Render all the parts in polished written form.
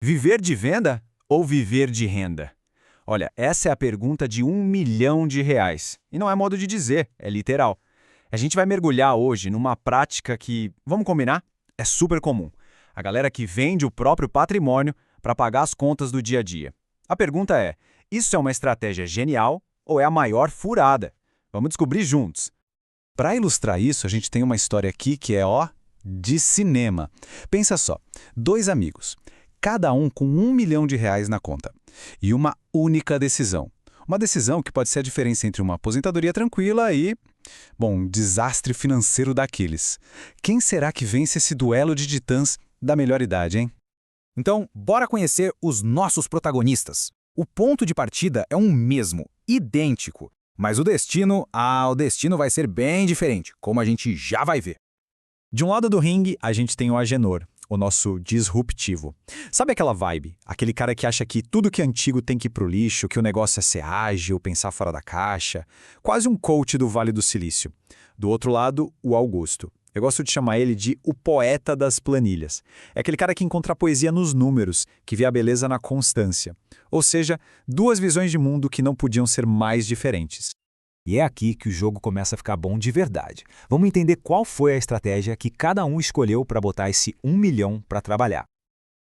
Viver de venda ou viver de renda? Olha, essa é a pergunta de R$ 1 milhão. E não é modo de dizer, é literal. A gente vai mergulhar hoje numa prática que, vamos combinar, é super comum. A galera que vende o próprio patrimônio para pagar as contas do dia a dia. A pergunta é, isso é uma estratégia genial ou é a maior furada? Vamos descobrir juntos. Para ilustrar isso, a gente tem uma história aqui que é, de cinema. Pensa só, dois amigos, cada um com R$ 1 milhão na conta. E uma única decisão. Uma decisão que pode ser a diferença entre uma aposentadoria tranquila e, um desastre financeiro daqueles. Quem será que vence esse duelo de titãs da melhor idade, hein? Então, bora conhecer os nossos protagonistas. O ponto de partida é um mesmo, idêntico. Mas o destino vai ser bem diferente, como a gente já vai ver. De um lado do ringue, a gente tem o Agenor, o nosso disruptivo. Sabe aquela vibe? Aquele cara que acha que tudo que é antigo tem que ir pro lixo, que o negócio é ser ágil, pensar fora da caixa. Quase um coach do Vale do Silício. Do outro lado, o Augusto. Eu gosto de chamar ele de o poeta das planilhas. É aquele cara que encontra a poesia nos números, que vê a beleza na constância. Ou seja, duas visões de mundo que não podiam ser mais diferentes. E é aqui que o jogo começa a ficar bom de verdade. Vamos entender qual foi a estratégia que cada um escolheu para botar esse 1 milhão para trabalhar.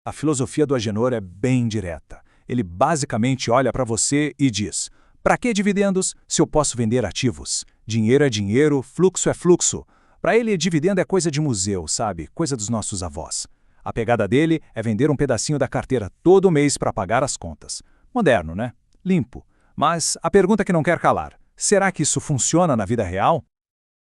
A filosofia do Agenor é bem direta. Ele basicamente olha para você e diz: para que dividendos se eu posso vender ativos? Dinheiro é dinheiro, fluxo é fluxo. Para ele, dividendo é coisa de museu, sabe? Coisa dos nossos avós. A pegada dele é vender um pedacinho da carteira todo mês para pagar as contas. Moderno, né? Limpo. Mas a pergunta que não quer calar: será que isso funciona na vida real?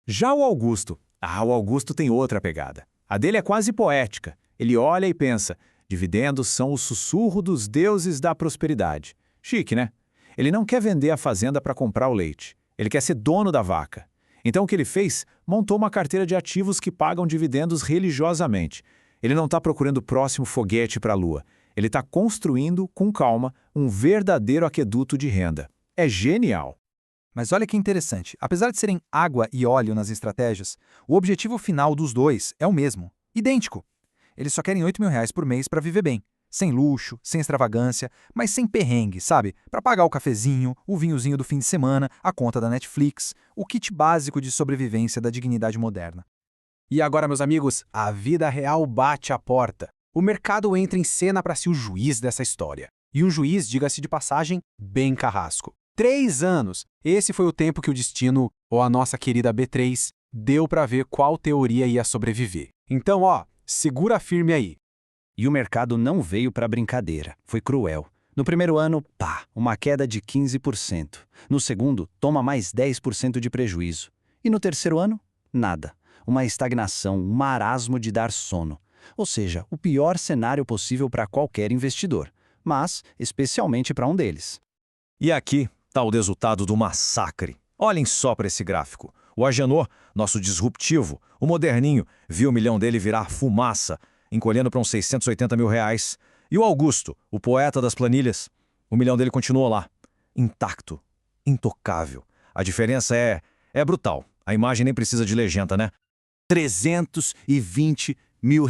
Já o Augusto. O Augusto tem outra pegada. A dele é quase poética. Ele olha e pensa: dividendos são o sussurro dos deuses da prosperidade. Chique, né? Ele não quer vender a fazenda para comprar o leite. Ele quer ser dono da vaca. Então o que ele fez? Montou uma carteira de ativos que pagam dividendos religiosamente. Ele não está procurando o próximo foguete para a lua. Ele está construindo, com calma, um verdadeiro aqueduto de renda. É genial. Mas olha que interessante, apesar de serem água e óleo nas estratégias, o objetivo final dos dois é o mesmo, idêntico. Eles só querem R$ 8 mil por mês para viver bem, sem luxo, sem extravagância, mas sem perrengue, sabe? Para pagar o cafezinho, o vinhozinho do fim de semana, a conta da Netflix, o kit básico de sobrevivência da dignidade moderna. E agora, meus amigos, a vida real bate a porta. O mercado entra em cena para ser o juiz dessa história. E um juiz, diga-se de passagem, bem carrasco. 3 anos. Esse foi o tempo que o destino, ou a nossa querida B3, deu para ver qual teoria ia sobreviver. Então, segura firme aí. E o mercado não veio para brincadeira. Foi cruel. No primeiro ano, uma queda de 15%. No segundo, toma mais 10% de prejuízo. E no terceiro ano, nada. Uma estagnação, um marasmo de dar sono. Ou seja, o pior cenário possível para qualquer investidor, mas especialmente para um deles. E aqui está o resultado do massacre. Olhem só para esse gráfico. O Agenor, nosso disruptivo, o moderninho, viu o milhão dele virar fumaça, encolhendo para uns R$ 680 mil. E o Augusto, o poeta das planilhas, o milhão dele continuou lá, intacto, intocável. A diferença é brutal. A imagem nem precisa de legenda, né? R$ 320 mil.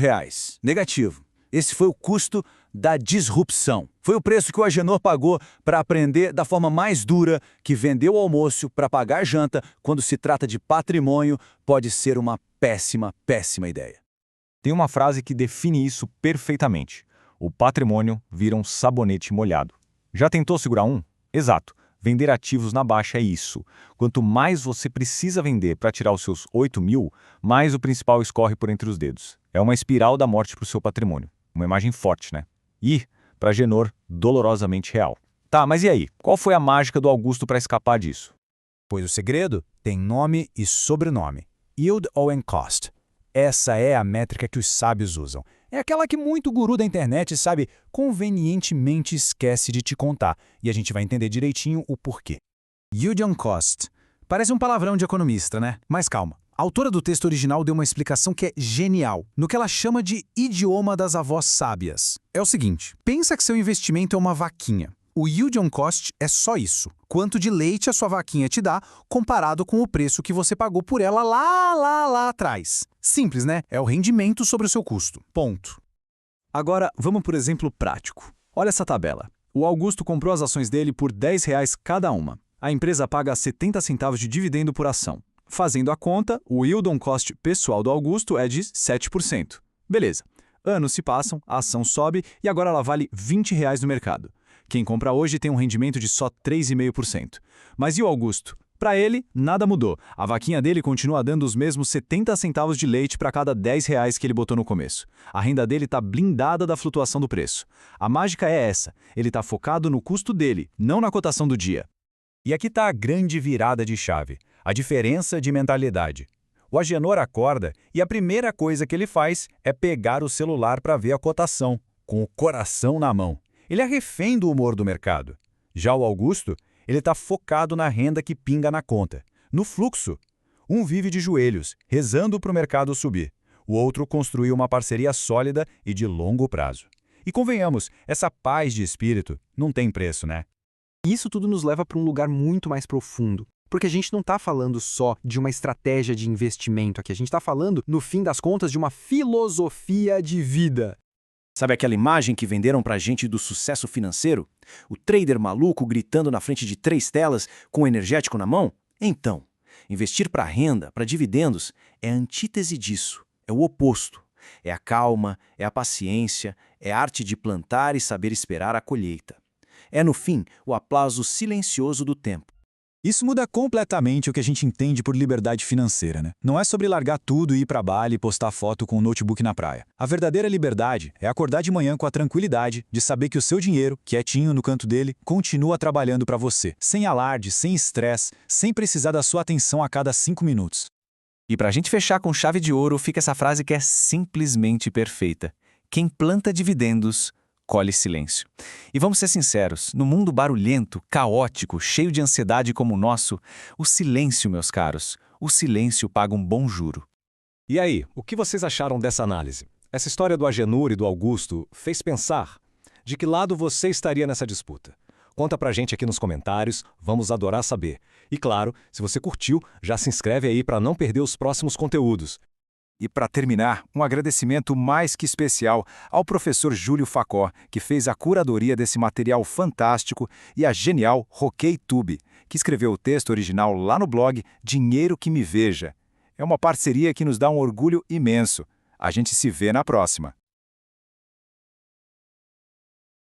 Negativo. Esse foi o custo da disrupção. Foi o preço que o Agenor pagou para aprender da forma mais dura que vender o almoço para pagar janta quando se trata de patrimônio pode ser uma péssima, péssima ideia. Tem uma frase que define isso perfeitamente. O patrimônio vira um sabonete molhado. Já tentou segurar um? Exato. Vender ativos na baixa é isso. Quanto mais você precisa vender para tirar os seus 8 mil, mais o principal escorre por entre os dedos. É uma espiral da morte para o seu patrimônio. Uma imagem forte, né? E, para Agenor, dolorosamente real. Tá, mas e aí? Qual foi a mágica do Augusto para escapar disso? Pois o segredo tem nome e sobrenome. Yield Owen Cost. Essa é a métrica que os sábios usam. É aquela que muito guru da internet, sabe, convenientemente esquece de te contar. E a gente vai entender direitinho o porquê. Yield on Cost. Parece um palavrão de economista, né? Mas calma. A autora do texto original deu uma explicação que é genial, no que ela chama de idioma das avós sábias. É o seguinte, pensa que seu investimento é uma vaquinha. O yield on cost é só isso. Quanto de leite a sua vaquinha te dá comparado com o preço que você pagou por ela lá atrás. Simples, né? É o rendimento sobre o seu custo. Ponto. Agora, vamos por exemplo prático. Olha essa tabela. O Augusto comprou as ações dele por R$ 10 cada uma. A empresa paga 70 centavos de dividendo por ação. Fazendo a conta, o yield on cost pessoal do Augusto é de 7%. Beleza. Anos se passam, a ação sobe e agora ela vale R$ 20 no mercado. Quem compra hoje tem um rendimento de só 3,5%. Mas e o Augusto? Para ele, nada mudou. A vaquinha dele continua dando os mesmos 70 centavos de leite para cada R$ 10 que ele botou no começo. A renda dele está blindada da flutuação do preço. A mágica é essa. Ele está focado no custo dele, não na cotação do dia. E aqui está a grande virada de chave, a diferença de mentalidade. O Agenor acorda e a primeira coisa que ele faz é pegar o celular para ver a cotação, com o coração na mão. Ele é refém do humor do mercado. Já o Augusto, ele está focado na renda que pinga na conta, no fluxo. Um vive de joelhos, rezando para o mercado subir. O outro construiu uma parceria sólida e de longo prazo. E convenhamos, essa paz de espírito não tem preço, né? Isso tudo nos leva para um lugar muito mais profundo, porque a gente não está falando só de uma estratégia de investimento aqui, a gente está falando, no fim das contas, de uma filosofia de vida. Sabe aquela imagem que venderam pra gente do sucesso financeiro? O trader maluco gritando na frente de 3 telas com o energético na mão? Então, investir para renda, para dividendos, é a antítese disso, é o oposto. É a calma, é a paciência, é a arte de plantar e saber esperar a colheita. É, no fim, o aplauso silencioso do tempo. Isso muda completamente o que a gente entende por liberdade financeira, né? Não é sobre largar tudo e ir para Bali e postar foto com o notebook na praia. A verdadeira liberdade é acordar de manhã com a tranquilidade de saber que o seu dinheiro, quietinho no canto dele, continua trabalhando para você, sem alarde, sem estresse, sem precisar da sua atenção a cada 5 minutos. E para a gente fechar com chave de ouro, fica essa frase que é simplesmente perfeita. Quem planta dividendos, colhe silêncio. E vamos ser sinceros, no mundo barulhento, caótico, cheio de ansiedade como o nosso, o silêncio, meus caros, o silêncio paga um bom juro. E aí, o que vocês acharam dessa análise? Essa história do Agenor e do Augusto fez pensar de que lado você estaria nessa disputa? Conta pra gente aqui nos comentários, vamos adorar saber. E claro, se você curtiu, já se inscreve aí para não perder os próximos conteúdos. E para terminar, um agradecimento mais que especial ao professor Júlio Facó, que fez a curadoria desse material fantástico, e a genial Roquei Tube, que escreveu o texto original lá no blog Dinheiro que Me Veja. É uma parceria que nos dá um orgulho imenso. A gente se vê na próxima.